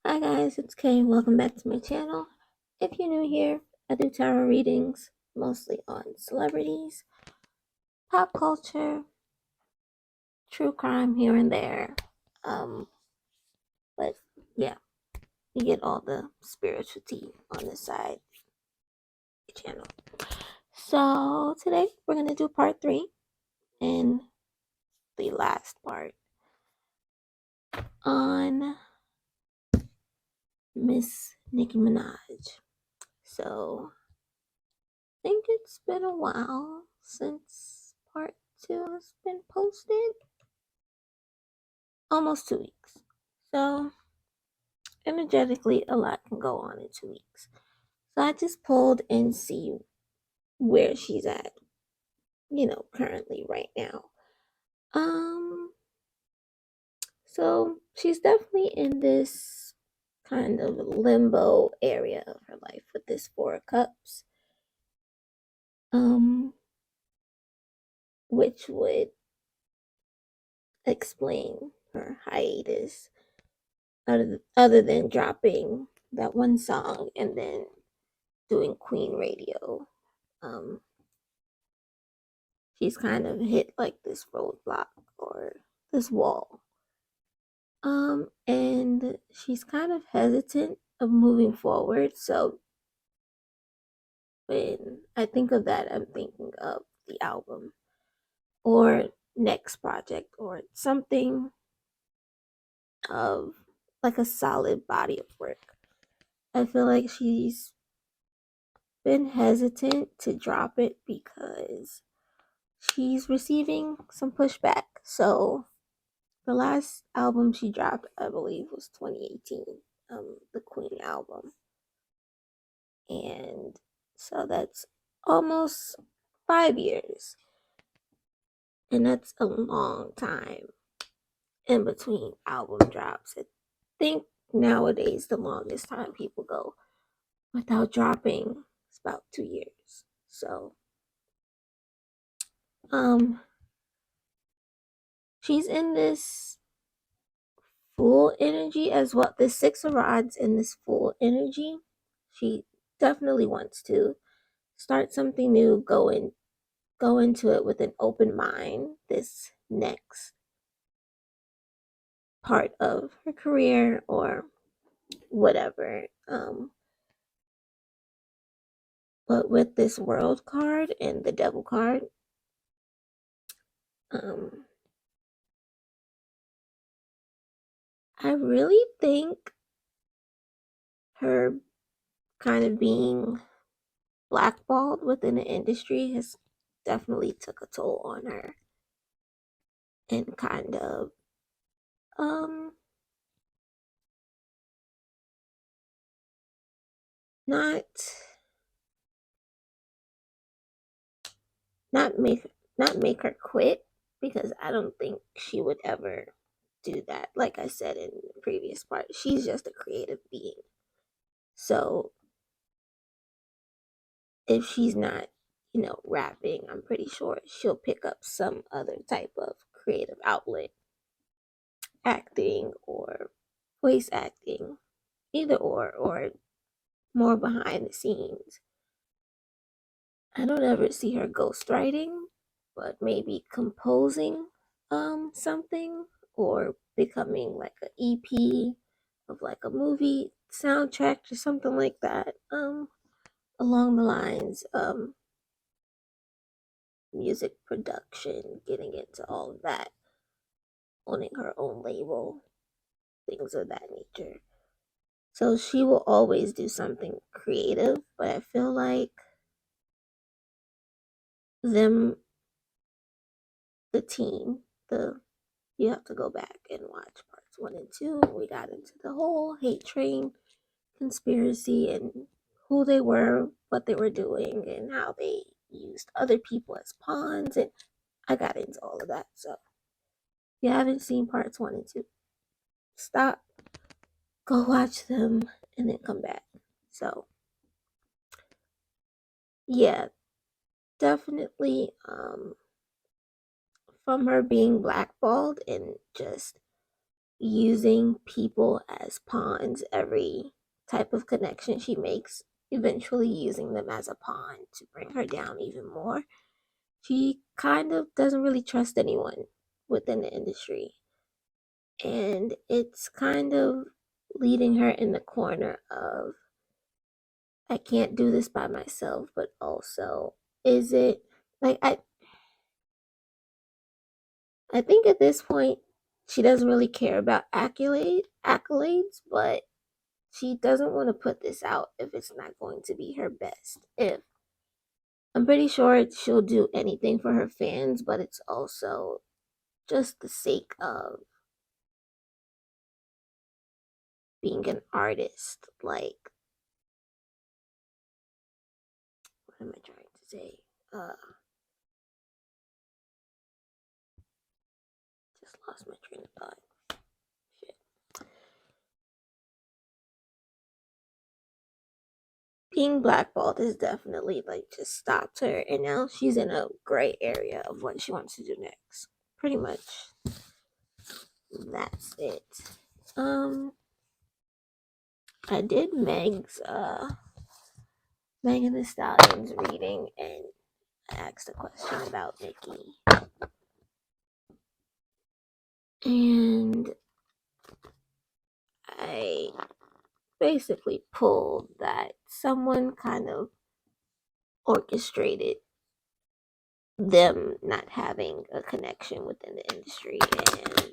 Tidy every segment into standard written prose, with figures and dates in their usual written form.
Hi guys, it's Kay. Welcome back to my channel. If you're new here, I do tarot readings mostly on celebrities, pop culture, true crime here and there. Um, but yeah, you get all the spiritual tea on this side of the channel. So today we're gonna do part 3 and the last part on Miss Nicki Minaj. So I think it's been a while since part 2 has been posted. Almost 2 weeks. So, energetically, a lot can go on in 2 weeks. So, I just pulled and see where she's at, currently right now. So she's definitely in this kind of limbo area of her life with this 4 of Cups. Um, which would explain her hiatus other than dropping that one song and then doing Queen Radio. Um, she's kind of hit like this roadblock or this wall. And she's kind of hesitant of moving forward. So when I think of that, I'm thinking of the album or next project or something of like a solid body of work. I feel like she's been hesitant to drop it because she's receiving some pushback. So the last album she dropped, I believe, was 2018, the Queen album. And so that's almost 5 years. And that's a long time in between album drops. I think nowadays the longest time people go without dropping is about 2 years. So, um, she's in this full energy as well. The 6 of Rods in this full energy. She definitely wants to start something new, go into it with an open mind this next part of her career or whatever. But with this World card and the Devil card, um, I really think her kind of being blackballed within the industry has definitely took a toll on her and kind of um not not make not make her quit, because I don't think she would ever do that. Like I said in the previous part, she's just a creative being. So if she's not, rapping, I'm pretty sure she'll pick up some other type of creative outlet, acting or voice acting, either or more behind the scenes. I don't ever see her ghostwriting, but maybe composing something or becoming like an EP of like a movie soundtrack or something like that. Along the lines music production, getting into all of that, owning her own label, things of that nature. So she will always do something creative, but I feel like them, the team, the you have to go back and watch parts 1 and 2. We got into the whole hate train conspiracy and who they were, what they were doing, and how they used other people as pawns. And I got into all of that. So if you haven't seen parts 1 and 2, stop, go watch them, and then come back. So yeah, definitely from her being blackballed and just using people as pawns. Every type of connection she makes, eventually using them as a pawn to bring her down even more. She kind of doesn't really trust anyone within the industry. And it's kind of leading her in the corner of, I can't do this by myself, but also, is it like I think at this point she doesn't really care about accolades, but she doesn't want to put this out if it's not going to be her best. If I'm pretty sure she'll do anything for her fans, but it's also just the sake of being an artist. Like, what am I trying to say? Just lost my train of thought. Shit. Being blackballed has definitely like just stopped her, and now she's in a gray area of what she wants to do next. Pretty much, that's it. I did Megan Thee Stallion's reading, and I asked a question about Nicki, and I basically pulled that someone kind of orchestrated them not having a connection within the industry, and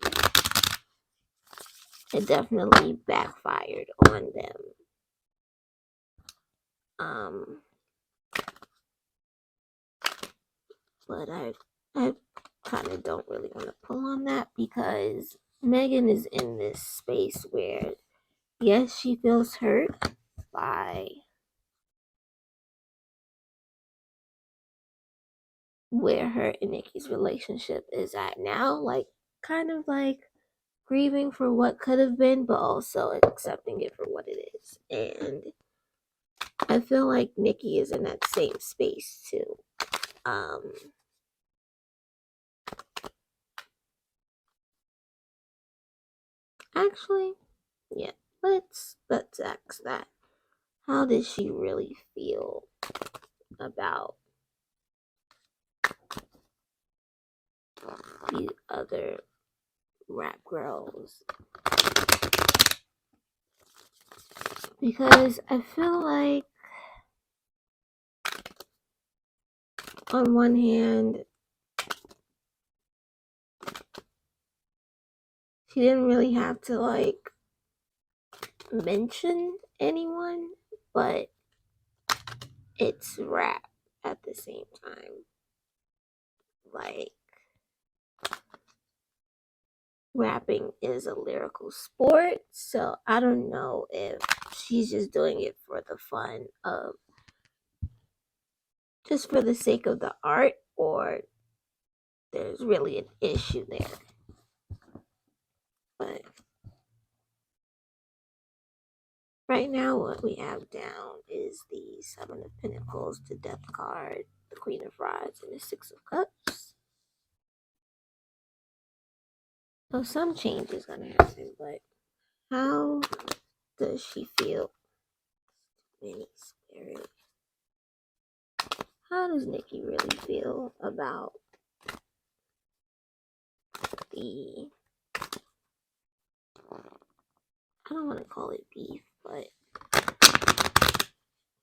it definitely backfired on them. But I kind of don't really want to pull on that because Megan is in this space where, yes, she feels hurt by where her and Nicki's relationship is at now, like kind of like grieving for what could have been, but also accepting it for what it is. And I feel like Nicki is in that same space too. Actually, yeah, let's ask that. How does she really feel about the other rap girls? Because I feel like on one hand, she didn't really have to like mention anyone, but it's rap at the same time. Like, rapping is a lyrical sport, so I don't know if she's just doing it for the fun of just for the sake of the art, or there's really an issue there. But right now, what we have down is the Seven of Pentacles, the Death card, the Queen of Rods, and the Six of Cups. So some change is gonna happen, but how does she feel? Many spirit. How does Nicki really feel about the, I don't want to call it beef, but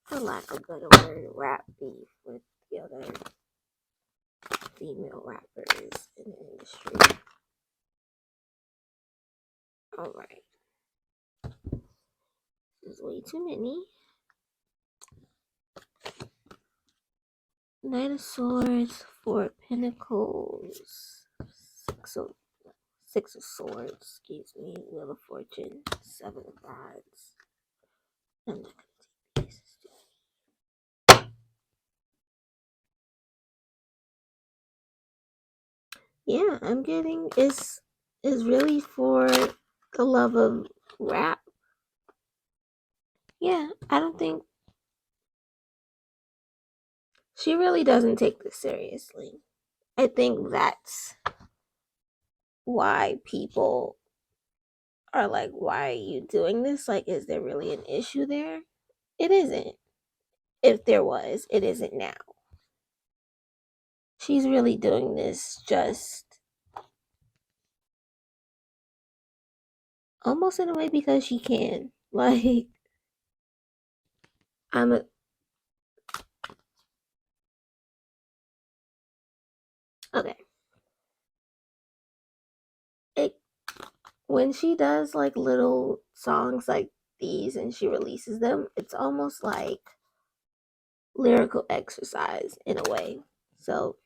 for lack of a better word, rap beef with the other female rappers in the industry? Alright. There's way too many. Knight of Swords, Four of Pentacles, Six of Swords, excuse me, Wheel of Fortune, Seven of Rods. I'm not gonna take these. Yeah, I'm getting is really for the love of rap. Yeah, I don't think she really doesn't take this seriously. I think that's why people are like, why are you doing this? Like, is there really an issue there? It isn't. If there was, it isn't now. She's really doing this just almost in a way because she can. Like, I'm a, okay. It when she does like little songs like these and she releases them, it's almost like lyrical exercise in a way. So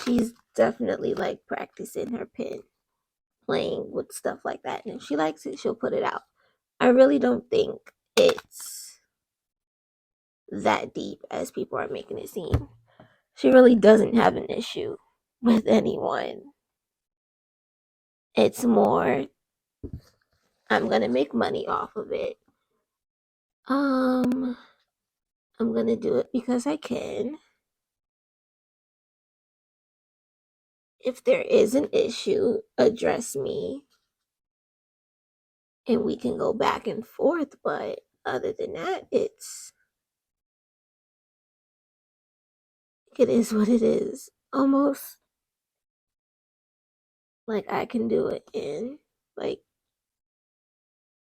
she's definitely like practicing her pen, playing with stuff like that. And if she likes it, she'll put it out. I really don't think it's that deep as people are making it seem. She really doesn't have an issue with anyone. It's more, I'm gonna make money off of it. Um, I'm gonna do it because I can. If there is an issue, address me and we can go back and forth. But other than that, it is what it is. Almost like I can do it and like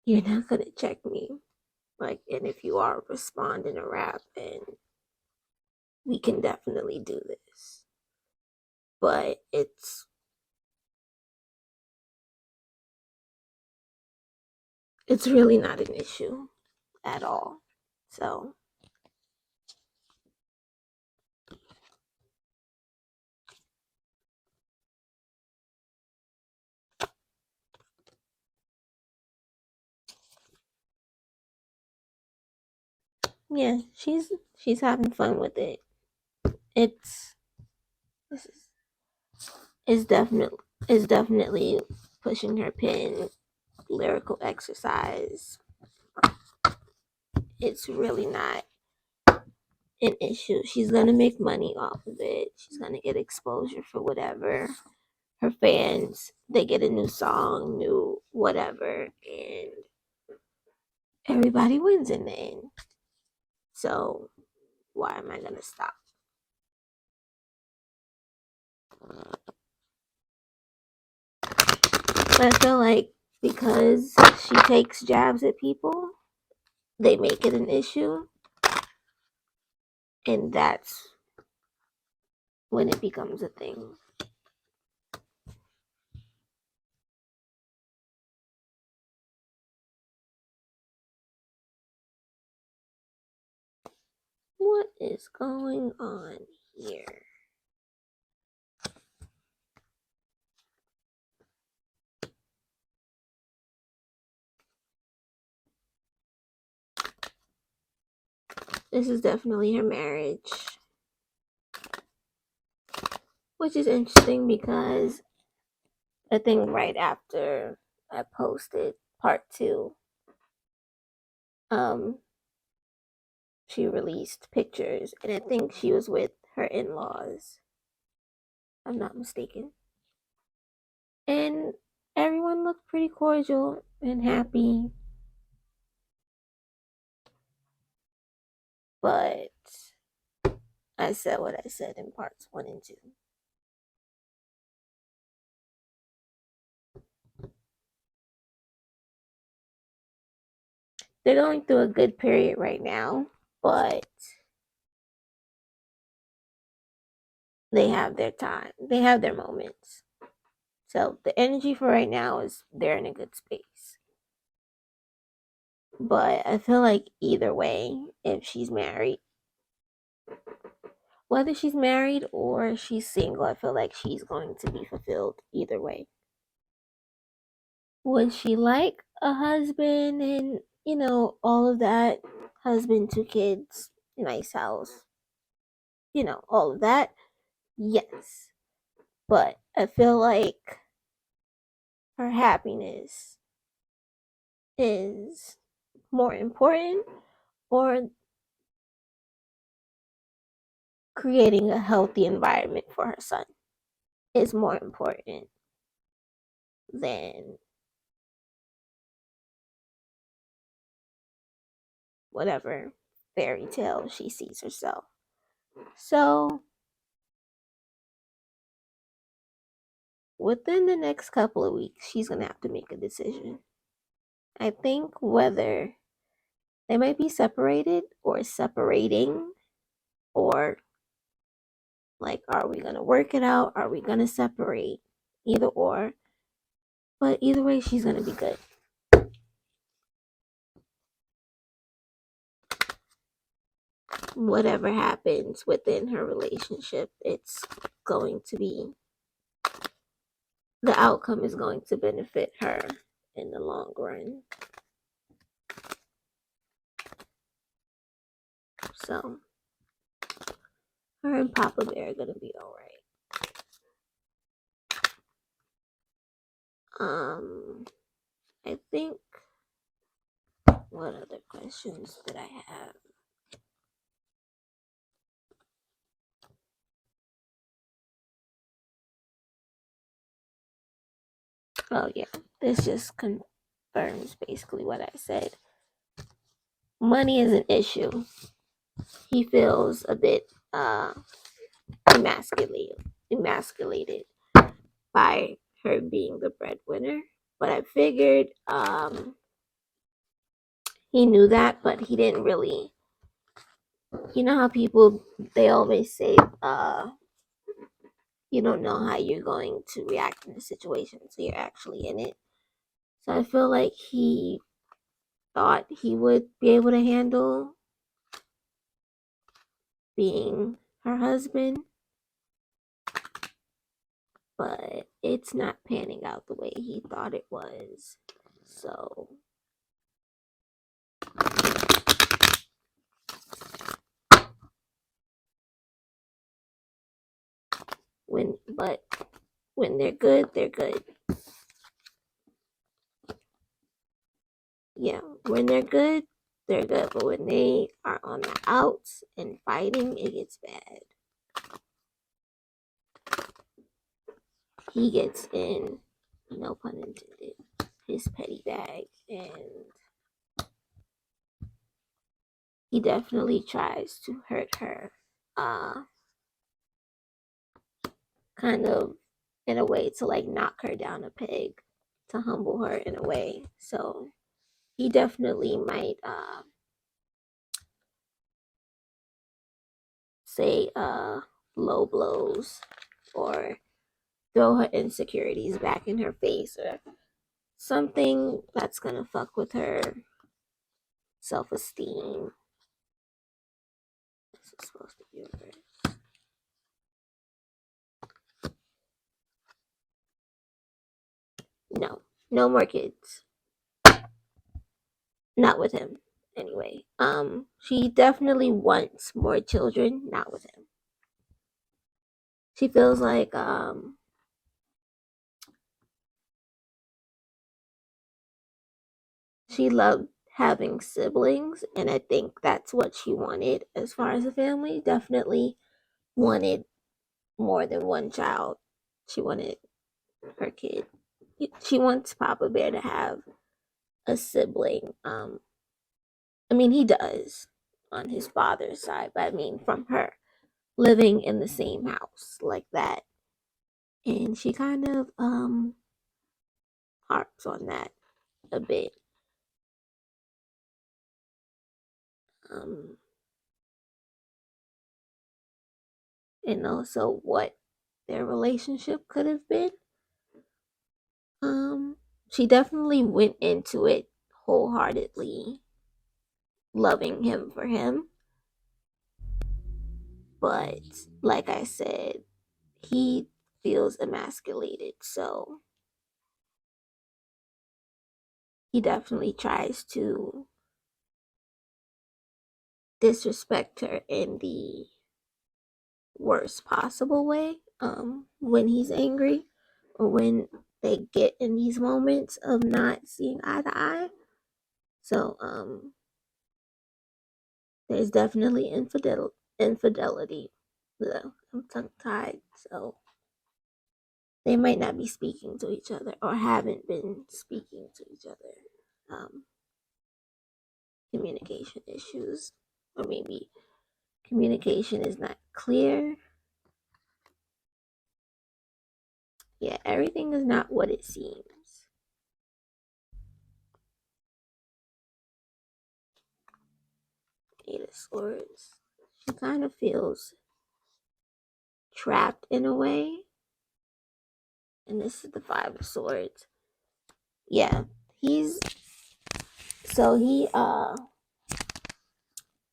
you're not gonna check me. Like, and if you are, respond in a rap and we can definitely do this. But it's really not an issue at all. So yeah, she's having fun with it. It's this is definitely is definitely pushing her pen, lyrical exercise. It's really not an issue. She's gonna make money off of it. She's gonna get exposure for whatever. Her fans, they get a new song, new whatever, and everybody wins in the end. So why am I gonna stop? But I feel like because she takes jabs at people, they make it an issue, and that's when it becomes a thing. What is going on here? This is definitely her marriage, which is interesting because I think right after I posted part 2, um, she released pictures, and I think she was with her in-laws, if I'm not mistaken. And everyone looked pretty cordial and happy, but I said what I said in parts 1 and 2. They're going through a good period right now, but they have their time. They have their moments. So the energy for right now is they're in a good space. But I feel like either way, if she's married, whether she's married or she's single, I feel like she's going to be fulfilled either way. Would she like a husband and, all of that? Husband, 2 kids, nice house, all of that? Yes. But I feel like her happiness is more important, or creating a healthy environment for her son is more important than whatever fairy tale she sees herself. So within the next couple of weeks, she's going to have to make a decision. I think whether they might be separated or separating, or like, are we going to work it out? Are we going to separate? Either or. But either way, she's going to be good. Whatever happens within her relationship, it's going to be, the outcome is going to benefit her in the long run. So her and Papa Bear are gonna be all right. I think, what other questions did I have? Oh yeah, this just confirms basically what I said. Money is an issue. He feels a bit emasculated by her being the breadwinner. But I figured he knew that, but he didn't really. You know how people, they always say, you don't know how you're going to react in a situation until you're actually in it. So I feel like he thought he would be able to handle being her husband, but it's not panning out the way he thought it was. So when they're good, they're good. Yeah, when they're good, they're good. But when they are on the outs and fighting, it gets bad. He gets in, no pun intended, his petty bag, and he definitely tries to hurt her, kind of in a way to like knock her down a peg, to humble her in a way. So he definitely might say low blows, or throw her insecurities back in her face, or something that's gonna fuck with her self-esteem. This is supposed to be reversed. No, no more kids. Not with him. Anyway, she definitely wants more children, not with him. She feels like she loved having siblings, and I think that's what she wanted as far as a family. Definitely wanted more than one child. She wanted her kid. She wants Papa Bear to have a sibling. I mean, he does on his father's side, but I mean, from her living in the same house like that. And she kind of harps on that a bit. Um, and also what their relationship could have been. She definitely went into it wholeheartedly loving him for him. But like I said, he feels emasculated, so he definitely tries to disrespect her in the worst possible way, when he's angry, or when they get in these moments of not seeing eye to eye. So there's definitely infidelity. Ugh, I'm tongue tied, so they might not be speaking to each other, or haven't been speaking to each other. communication issues, or maybe communication is not clear. Yeah, everything is not what it seems. Eight of Swords. She kind of feels trapped in a way. And this is the Five of Swords. Yeah, he's so he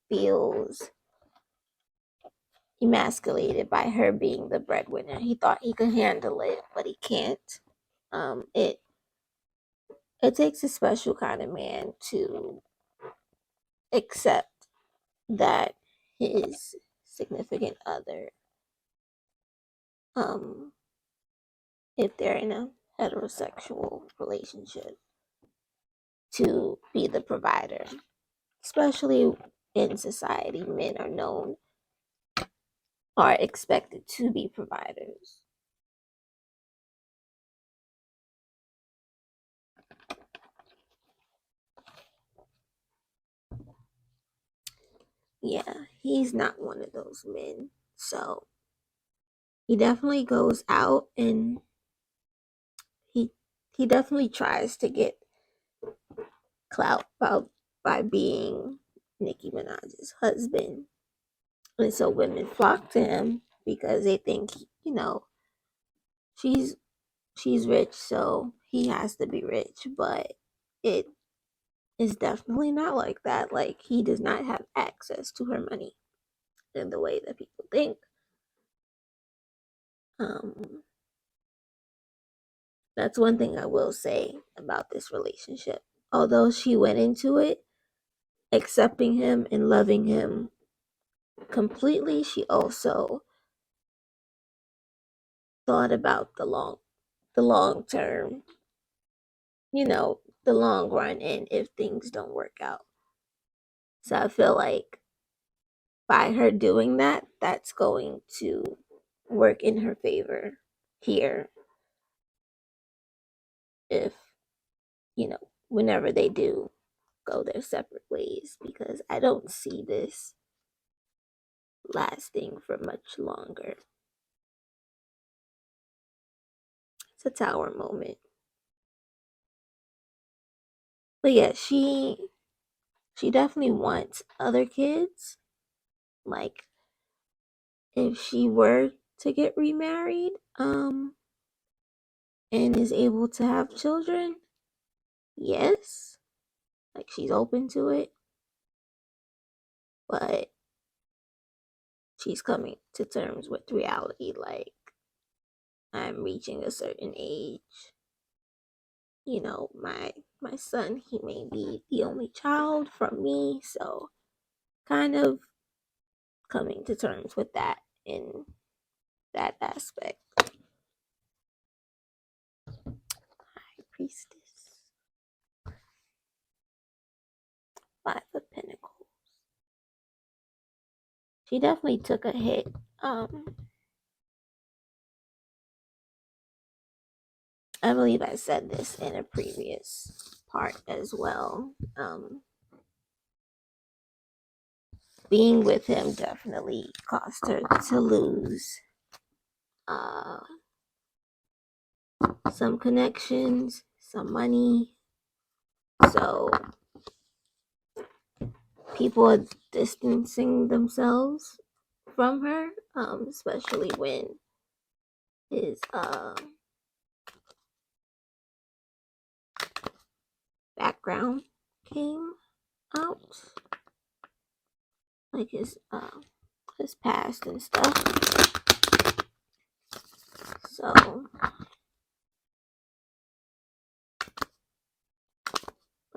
feels emasculated by her being the breadwinner. He thought he could handle it, but he can't. It takes a special kind of man to accept that his significant other, um, if they're in a heterosexual relationship, to be the provider. Especially in society, men are expected to be providers. Yeah, he's not one of those men. So he definitely goes out and he he definitely tries to get clout by being Nicki Minaj's husband. And so women flock to him because they think, she's she's rich, so he has to be rich. But it is definitely not like that. Like, he does not have access to her money in the way that people think. Um, that's one thing I will say about this relationship. Although she went into it accepting him and loving him completely, she also thought about the long term, the long run, and if things don't work out. So I feel like by her doing that, that's going to work in her favor here if, whenever they do go their separate ways, because I don't see this lasting for much longer. It's a Tower moment. But yeah, she definitely wants other kids. Like, if she were to get remarried, and is able to have children, yes, like, she's open to it, but she's coming to terms with reality. Like, I'm reaching a certain age. My son, he may be the only child from me, so kind of coming to terms with that in that aspect. High Priestess, Five of Pentacles. She definitely took a hit. I believe I said this in a previous part as well. Being with him definitely caused her to lose some connections, some money. So people are distancing themselves from her, especially when his background came out, like his past and stuff. So,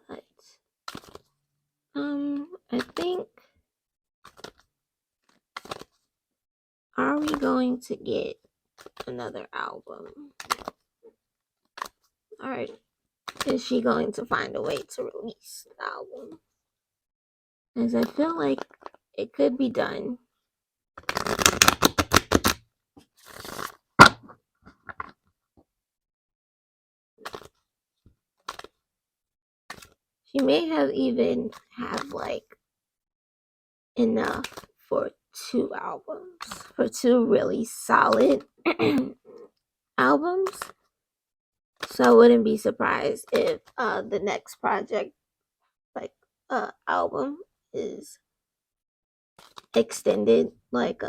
but I think, are we going to get another album? All right, is she going to find a way to release the album? As I feel like it could be done. She may have even have like enough for 2 albums, for 2 really solid albums. So I wouldn't be surprised if the next project, like album, is extended. Like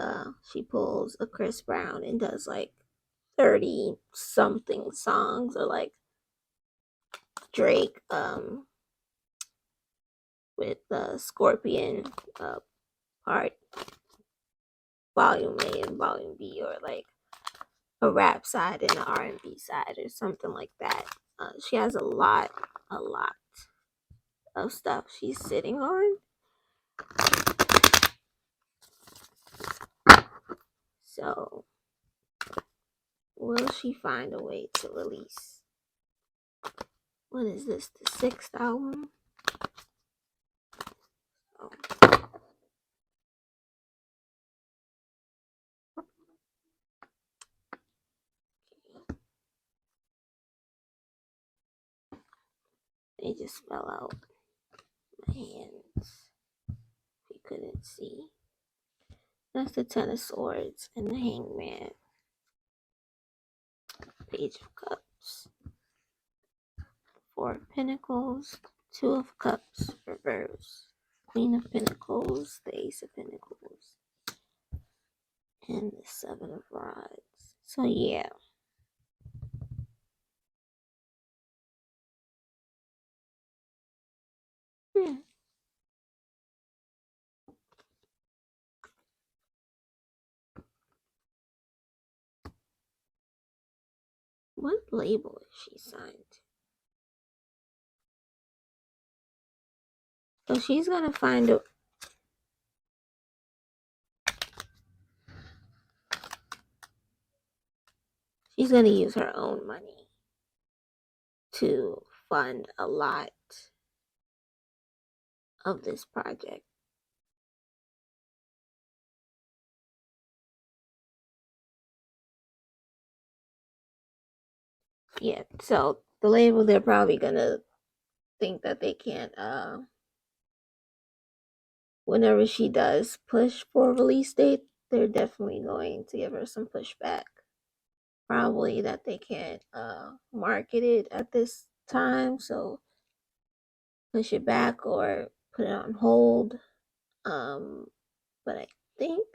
she pulls a Chris Brown and does like 30 something songs, or like Drake with Scorpion part volume A and volume B, or like a rap side and an R&B side, or something like that. She has a lot of stuff she's sitting on. So, will she find a way to release? What is this? The 6th album? Oh. They just fell out my hands. You couldn't see. That's the 10 of Swords and the Hangman. Page of Cups. 4 of Pentacles. 2 of Cups reverse. Queen of Pentacles. The Ace of Pentacles. And the 7 of Rods. So yeah. What label is she signed? So she's gonna find a... She's gonna use her own money to fund a lot of this project. Yeah, so the label, they're probably gonna think that they can't whenever she does push for a release date, they're definitely going to give her some pushback. Probably that they can't market it at this time, so push it back or put it on hold. But I think,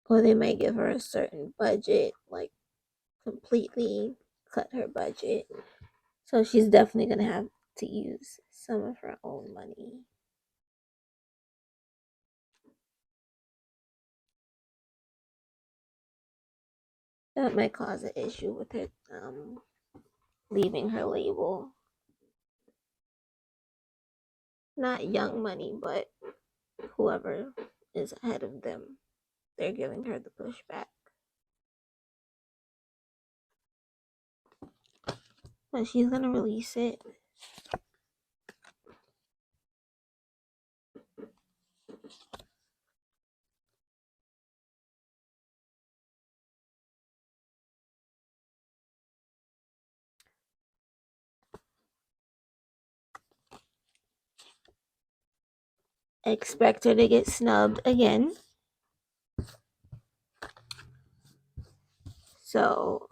or they might give her a certain budget, like completely cut her budget. So she's definitely gonna have to use some of her own money. That might cause an issue with her leaving her label. Not Young Money, but whoever is ahead of them, they're giving her the pushback. But she's gonna release it. Expect her to get snubbed again. So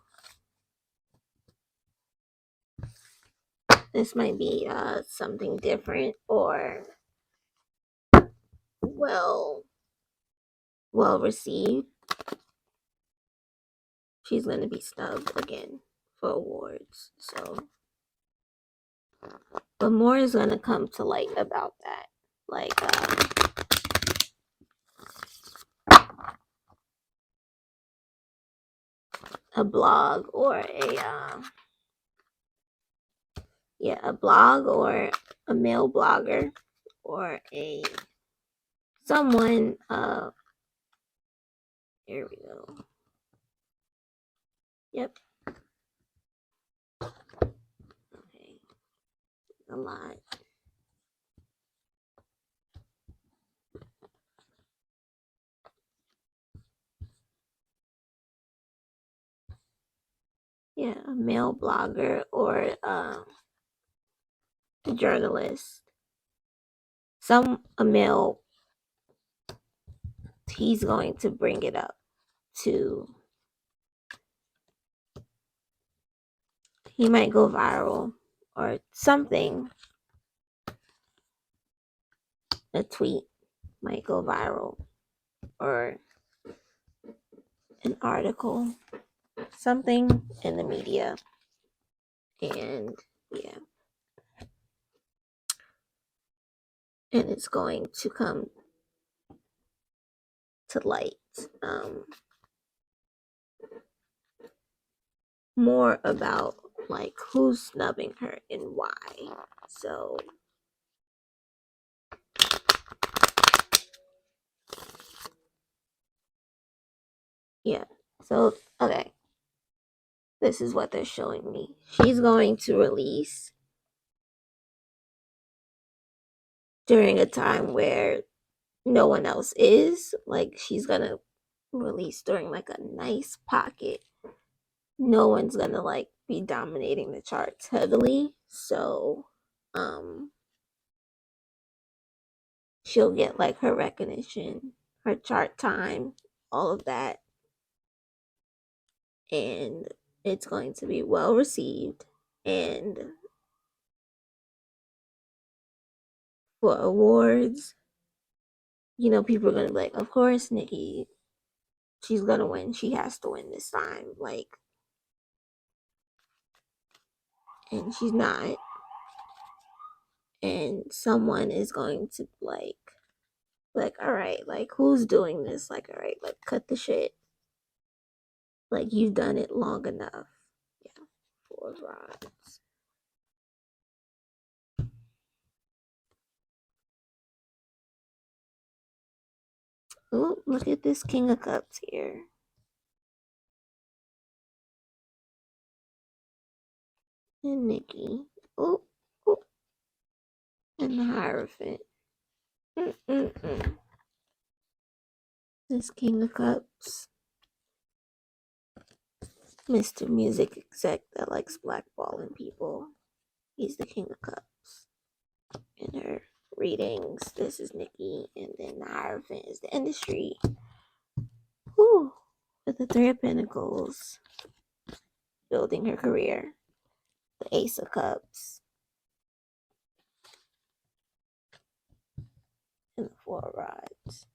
this might be something different, or well received. She's gonna be snubbed again for awards. So, but more is gonna come to light about that, like a blog, or a blog, or a male blogger, or a someone. Here we go. Yep. Okay. A lot. a male blogger or a journalist, a male, he's going to bring it up to, he might go viral or something. A tweet might go viral or an article, something in the media. And yeah, and it's going to come to light, more about like who's snubbing her and why. So yeah, so okay, this is what they're showing me. She's going to release during a time where no one else is. Like, she's gonna release during like a nice pocket. No one's gonna like be dominating the charts heavily. So she'll get like her recognition, her chart time, all of that. And it's going to be well received. And for awards, people are gonna be like, of course, Nicki, she's gonna win. She has to win this time. Like, and she's not. And someone is going to like, all right, like, who's doing this? Like, all right, like, cut the shit. Like, you've done it long enough. Yeah, 4 rods. Oh, look at this King of Cups here. And Nicki. Oh, oh. And the Hierophant. Mm-mm-mm. This King of Cups. Mr. Music Exec that likes blackballing people. He's the King of Cups. In her readings, this is Nicki. And then the Hierophant is the industry. Whew. With the Three of Pentacles. Building her career. The Ace of Cups. And the 4 rods.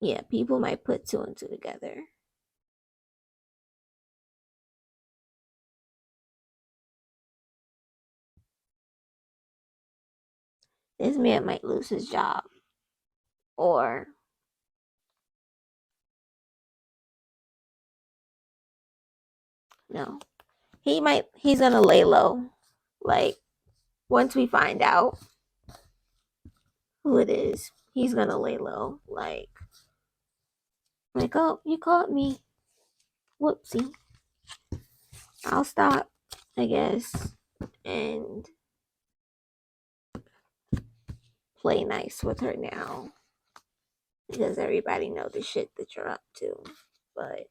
Yeah, people might put 2 and 2 together. This man might lose his job. Or no. He's gonna lay low. Like, once we find out who it is, he's gonna lay low. Like, oh, you caught me. Whoopsie. I'll stop, I guess, and play nice with her now. Because everybody know the shit that you're up to. But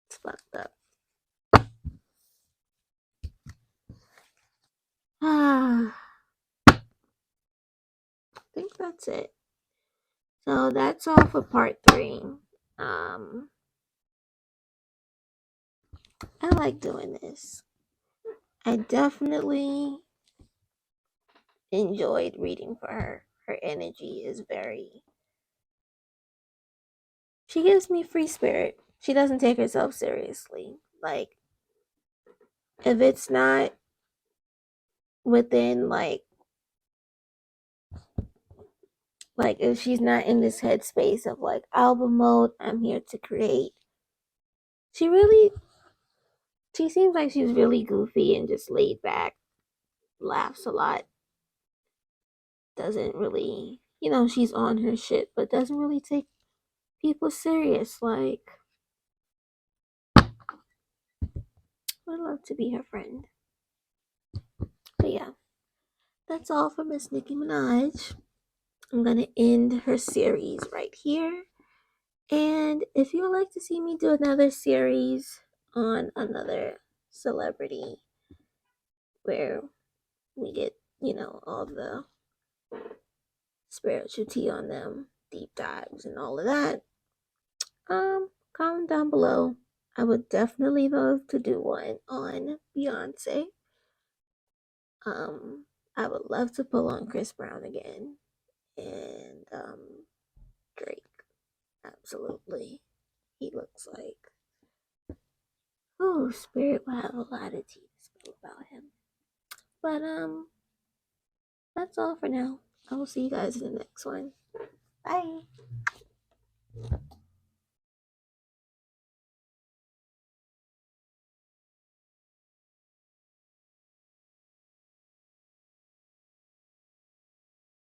it's fucked up. I think that's it. So that's all for part 3. I like doing this. I definitely enjoyed reading for her. Her energy is very. She gives me free spirit. She doesn't take herself seriously. Like, if it's not within like if she's not in this headspace of like album mode, I'm here to create. She seems like she's really goofy and just laid back, laughs a lot, doesn't really, she's on her shit, but doesn't really take people serious. Like, I'd love to be her friend. But yeah, that's all for Miss Nicki Minaj. I'm gonna end her series right here. And if you would like to see me do another series on another celebrity where we get, all the spiritual tea on them, deep dives and all of that, comment down below. I would definitely love to do one on Beyonce. Um, I would love to pull on Chris Brown again and Drake. Absolutely. He looks like Spirit will have a lot of tea to spill about him. But that's all for now. I will see you guys in the next one. Bye.